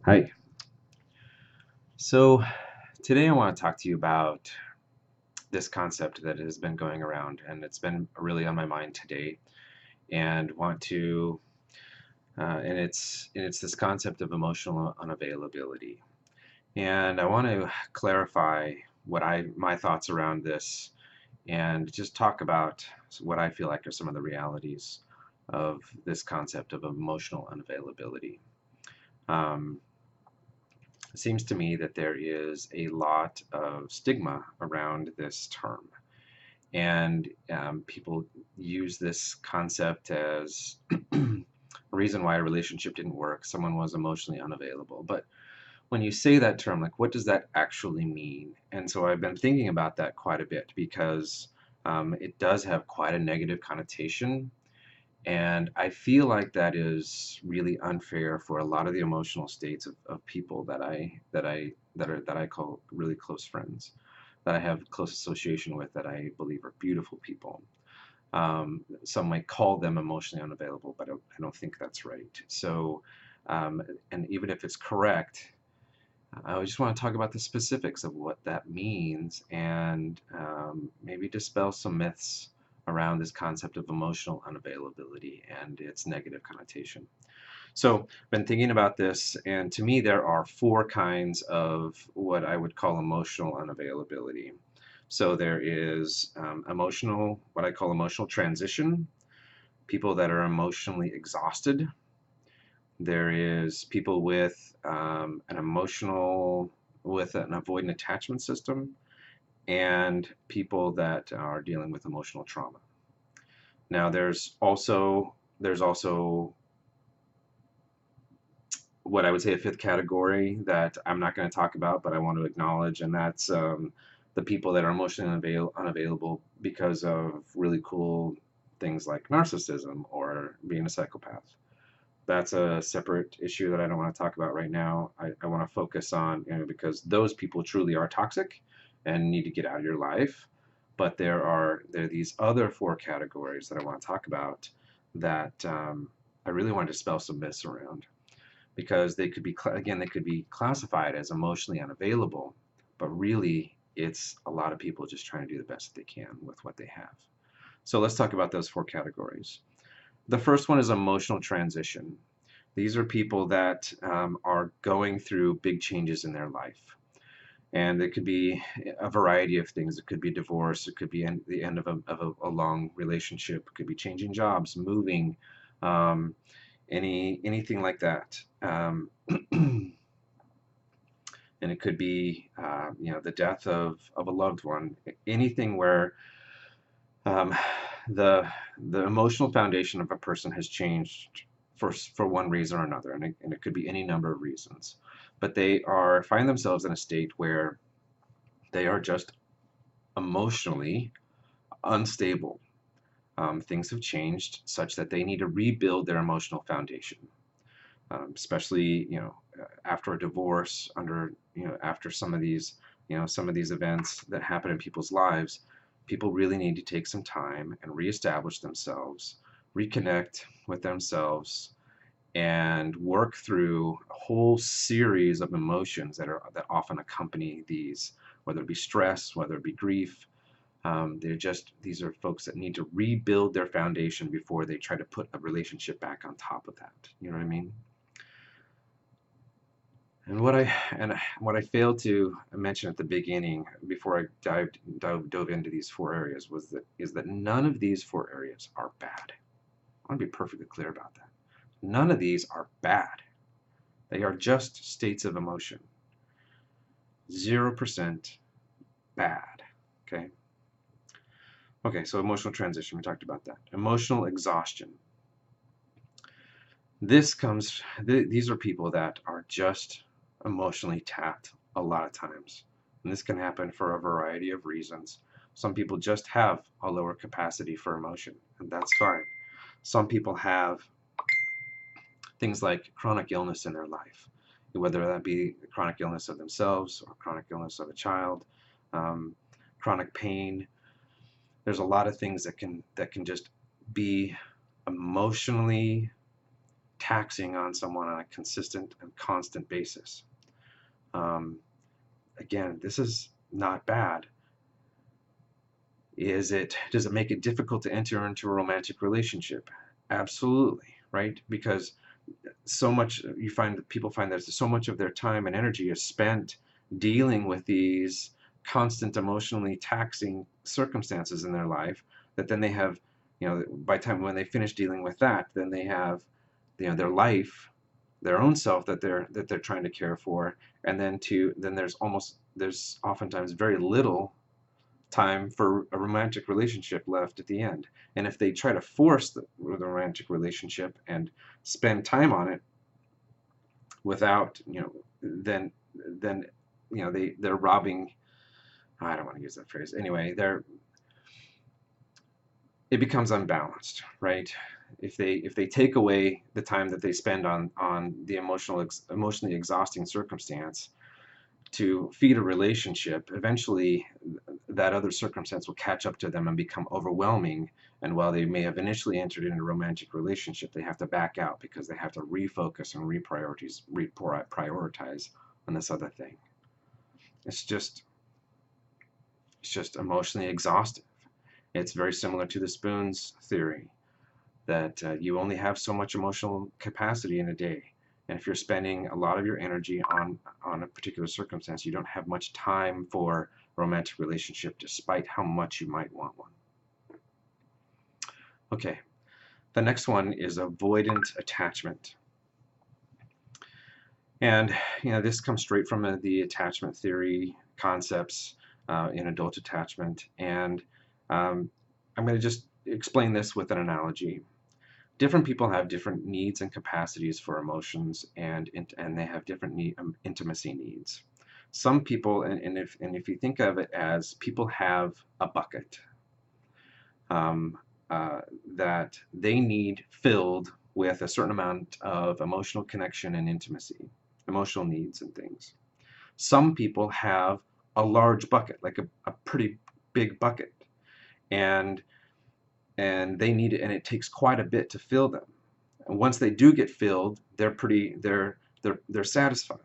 Hi. So today I want to talk to you about this concept that has been going around, and it's been really on my mind today, and want to, and it's this concept of emotional unavailability, and I want to clarify my thoughts around this, and just talk about what I feel like are some of the realities of this concept of emotional unavailability. Um, It seems to me that there is a lot of stigma around this term, and people use this concept as a reason why a relationship didn't work. Someone was emotionally unavailable. But when you say that term, like, what does that actually mean? And so I've been thinking about that quite a bit because it does have quite a negative connotation, and I feel like that is really unfair for a lot of the emotional states of people that I call really close friends, that I have close association with, that I believe are beautiful people. Some might call them emotionally unavailable, but I don't think that's right. So, and even if it's correct, I just want to talk about the specifics of what that means, and maybe dispel some myths around this concept of emotional unavailability and its negative connotation. So, I've been thinking about this, and to me, there are four kinds of what I would call emotional unavailability. So, there is what I call emotional transition, people that are emotionally exhausted. There is people with an avoidant attachment system, and people that are dealing with emotional trauma. Now, there's also what I would say a fifth category that I'm not going to talk about, but I want to acknowledge, and that's the people that are emotionally unavailable because of really cool things like narcissism or being a psychopath. That's a separate issue that I don't want to talk about right now. I want to focus on, because those people truly are toxic and need to get out of your life. But there are these other four categories that I want to talk about that I really want to dispel some myths around, because they could be classified as emotionally unavailable, but really it's a lot of people just trying to do the best that they can with what they have. So let's talk about those four categories. The first one is emotional transition. These are people that are going through big changes in their life. And it could be a variety of things. It could be divorce. It could be the end of a long relationship. It could be changing jobs, moving, um, anything like that. And it could be, the death of a loved one. Anything where um, the the emotional foundation of a person has changed for one reason or another, and it could be any number of reasons, but they are find themselves in a state where they are just emotionally unstable. Things have changed such that they need to rebuild their emotional foundation, especially after a divorce, after some of these events that happen in people's lives. People really need to take some time and reestablish themselves, reconnect with themselves, and work through a whole series of emotions that often accompany these, whether it be stress, whether it be grief. These are folks that need to rebuild their foundation before they try to put a relationship back on top of that. You know what I mean? And what I failed to mention at the beginning, before I dove into these four areas, is that none of these four areas are bad. I want to be perfectly clear about that. None of these are bad. They are just states of emotion. 0% bad. Okay. Okay. So emotional transition. We talked about that. Emotional exhaustion. These are people that are just emotionally tapped a lot of times. And this can happen for a variety of reasons. Some people just have a lower capacity for emotion, and that's fine. Some people have things like chronic illness in their life, whether that be chronic illness of themselves or chronic illness of a child, um, chronic pain. There's a lot of things that can just be emotionally taxing on someone on a consistent and constant basis. Um, Again, this is not bad. Does it make it difficult to enter into a romantic relationship? Absolutely, right? Because so much you find that people find that so much of their time and energy is spent dealing with these constant emotionally taxing circumstances in their life that then they have, by the time when they finish dealing with that, then they have, their life, their own self that they're trying to care for, and then there's oftentimes very little time for a romantic relationship left at the end. And if they try to force the romantic relationship and spend time on it without, then they're robbing. I don't want to use that phrase. Anyway, it becomes unbalanced, right? If they take away the time that they spend on the emotionally exhausting circumstance to feed a relationship, eventually that other circumstance will catch up to them and become overwhelming. And while they may have initially entered into a romantic relationship, they have to back out because they have to refocus and reprioritize on this other thing. It's just emotionally exhaustive. It's very similar to the spoons theory that you only have so much emotional capacity in a day. And if you're spending a lot of your energy on a particular circumstance, you don't have much time for a romantic relationship, despite how much you might want one. Okay, the next one is avoidant attachment. And this comes straight from the attachment theory concepts in adult attachment. And I'm going to just explain this with an analogy. Different people have different needs and capacities for emotions, and they have different intimacy needs. Some people, and if you think of it as people have a bucket um, that they need filled with a certain amount of emotional connection and intimacy, emotional needs and things. Some people have a large bucket, like a pretty big bucket, and they need it, and it takes quite a bit to fill them. And once they do get filled, they're satisfied.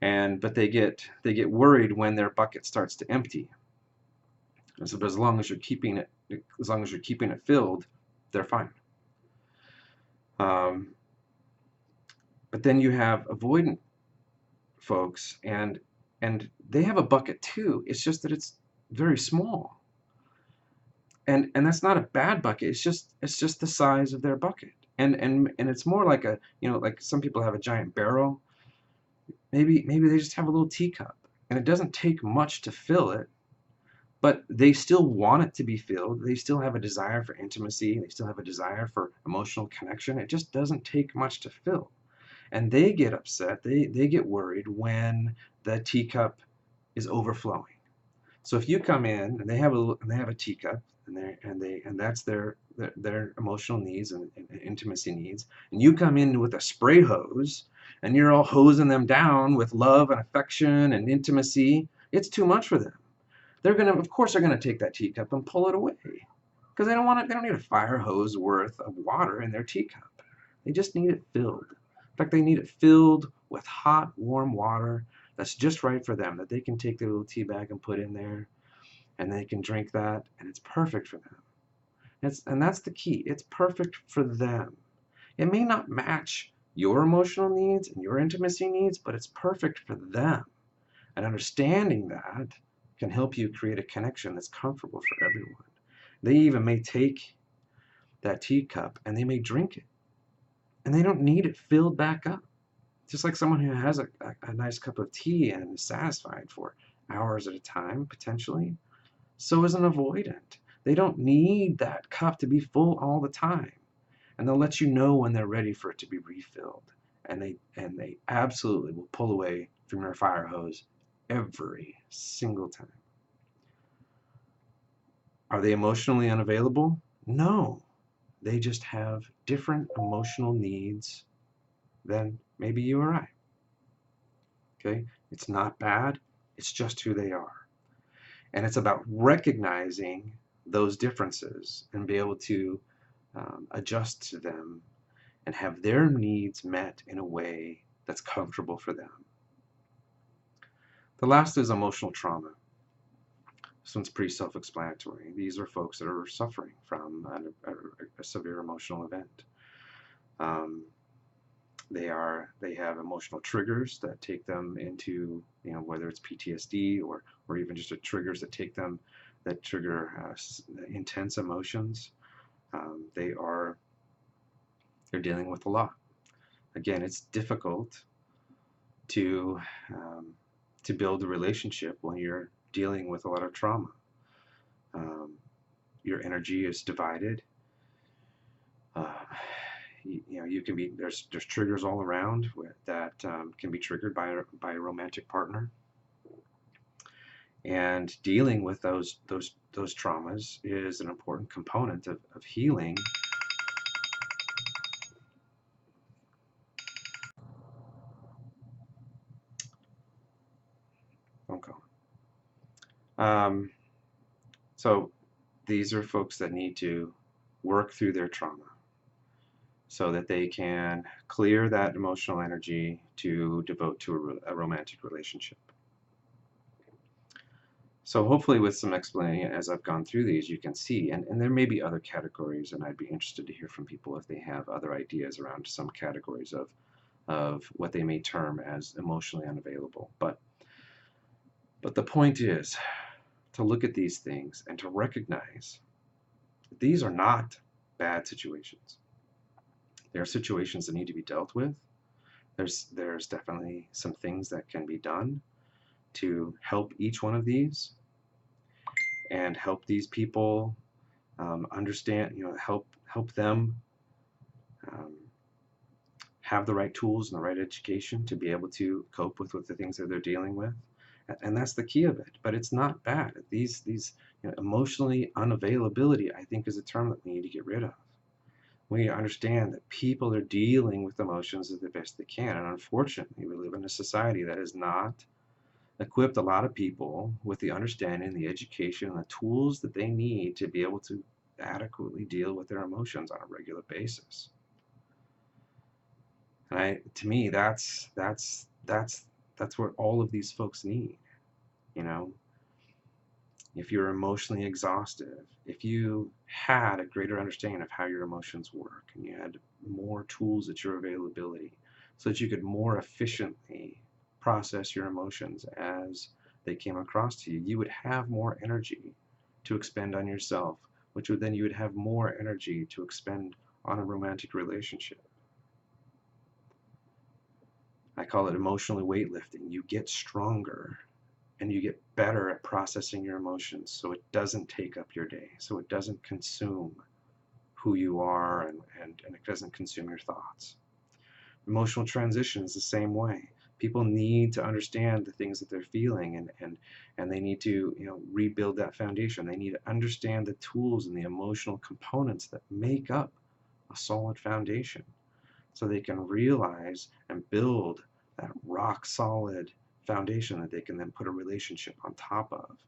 But they get worried when their bucket starts to empty. And so, but as long as you're keeping it filled, they're fine. But then you have avoidant folks, and they have a bucket too. It's just that it's very small. And that's not a bad bucket. It's just the size of their bucket. And it's more like like some people have a giant barrel. Maybe they just have a little teacup, and it doesn't take much to fill it, but they still want it to be filled. They still have a desire for intimacy. They still have a desire for emotional connection. It just doesn't take much to fill. And they get upset. They get worried when the teacup is overflowing. So if you come in and they have a teacup, and that's their emotional needs and intimacy needs, and you come in with a spray hose and you're all hosing them down with love and affection and intimacy, it's too much for them. Of course they're gonna take that teacup and pull it away because they don't need a fire hose worth of water in their teacup. They just need it filled. In fact, they need it filled with hot, warm water that's just right for them, that they can take their little tea bag and put in there, and they can drink that, and it's perfect for them. And that's the key. It's perfect for them. It may not match your emotional needs and your intimacy needs, but it's perfect for them. And understanding that can help you create a connection that's comfortable for everyone. They even may take that teacup and they may drink it, and they don't need it filled back up. Just like someone who has a nice cup of tea and is satisfied for hours at a time, potentially, so is an avoidant. They don't need that cup to be full all the time. And they'll let you know when they're ready for it to be refilled. And they absolutely will pull away from your fire hose every single time. Are they emotionally unavailable? No. They just have different emotional needs than maybe you or I. Okay? It's not bad. It's just who they are. And it's about recognizing those differences and be able to adjust to them and have their needs met in a way that's comfortable for them. The last is emotional trauma. This one's pretty self-explanatory. These are folks that are suffering from a severe emotional event. They have emotional triggers that take them into, whether it's PTSD or even just triggers that trigger intense emotions. They're dealing with a lot. Again, it's difficult to build a relationship when you're dealing with a lot of trauma. Your energy is divided. You can be there's triggers all around that can be triggered by a romantic partner, and dealing with those traumas is an important component of healing. Okay. So these are folks that need to work through their trauma so that they can clear that emotional energy to devote to a romantic relationship. So hopefully with some explaining as I've gone through these, you can see, and there may be other categories, and I'd be interested to hear from people if they have other ideas around some categories of what they may term as emotionally unavailable. But the point is to look at these things and to recognize that these are not bad situations. There are situations that need to be dealt with. There's definitely some things that can be done to help each one of these and help these people understand, help them have the right tools and the right education to be able to cope with the things that they're dealing with. And that's the key of it. But it's not bad. These emotionally unavailability, I think, is a term that we need to get rid of. We need to understand that people are dealing with emotions as the best they can. And unfortunately, we live in a society that has not equipped a lot of people with the understanding, the education, and the tools that they need to be able to adequately deal with their emotions on a regular basis. And to me, that's what all of these folks need. If you're emotionally exhausted, if you had a greater understanding of how your emotions work, and you had more tools at your availability, so that you could more efficiently process your emotions as they came across to you, you would have more energy to expend on yourself, which would then you would have more energy to expend on a romantic relationship. I call it emotionally weightlifting. You get stronger and you get better at processing your emotions so it doesn't take up your day, so it doesn't consume who you are and it doesn't consume your thoughts. Emotional transition is the same way. People need to understand the things that they're feeling and they need to rebuild that foundation. They need to understand the tools and the emotional components that make up a solid foundation so they can realize and build that rock solid foundation that they can then put a relationship on top of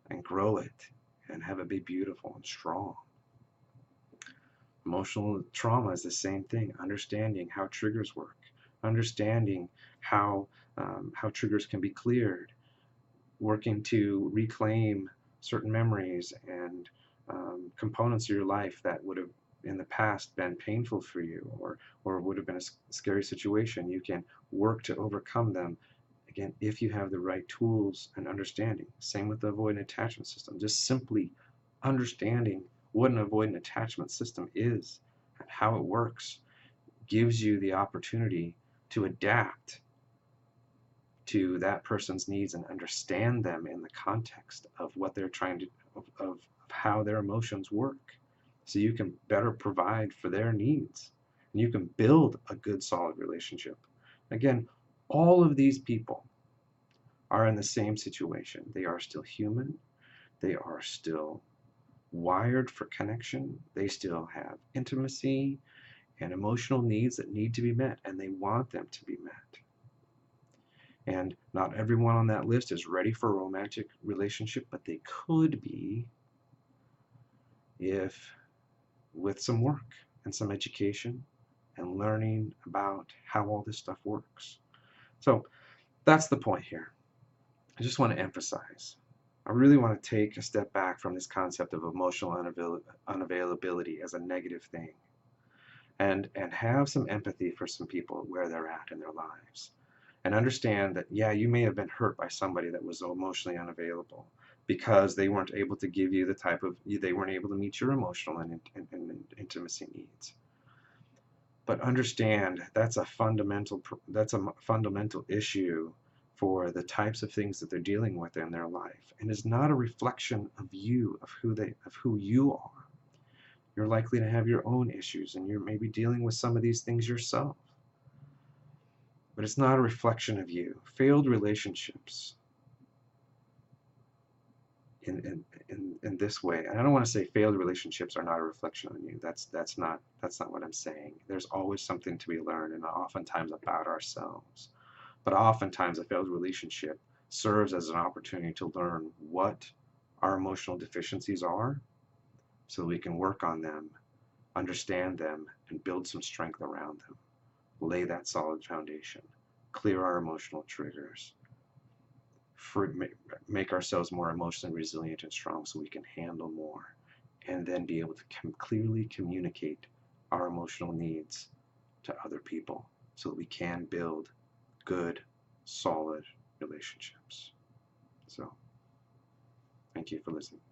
and grow it and have it be beautiful and strong. Emotional trauma is the same thing, understanding how triggers work, understanding how triggers can be cleared, working to reclaim certain memories and components of your life that would have in the past been painful for you or would have been a scary situation. You can work to overcome them, again, if you have the right tools and understanding. Same with the avoidant attachment system. Just simply understanding what an avoidant attachment system is and how it works gives you the opportunity to adapt to that person's needs and understand them in the context of what they're trying to, of how their emotions work. So you can better provide for their needs and you can build a good solid relationship. Again, all of these people are in the same situation. They are still human. They are still wired for connection. They still have intimacy and emotional needs that need to be met, and they want them to be met. And not everyone on that list is ready for a romantic relationship, but they could be if with some work. and some education and learning about how all this stuff works. So that's the point here. I just want to emphasize. I really want to take a step back from this concept of emotional unavailability as a negative thing and have some empathy for some people where they're at in their lives and understand that, yeah, you may have been hurt by somebody that was emotionally unavailable because they weren't able to give you the type of, they weren't able to meet your emotional and intimacy needs. But understand that's a fundamental issue for the types of things that they're dealing with in their life, and is not a reflection of you, of who you are. You're likely to have your own issues, and you're maybe dealing with some of these things yourself. But it's not a reflection of you. Failed relationships in this way, and I don't want to say failed relationships are not a reflection on you. That's not what I'm saying. There's always something to be learned, and oftentimes about ourselves. But oftentimes a failed relationship serves as an opportunity to learn what our emotional deficiencies are so we can work on them, understand them, and build some strength around them. Lay that solid foundation, clear our emotional triggers, make ourselves more emotionally resilient and strong so we can handle more, and then be able to clearly communicate our emotional needs to other people so that we can build good, solid relationships. So, thank you for listening.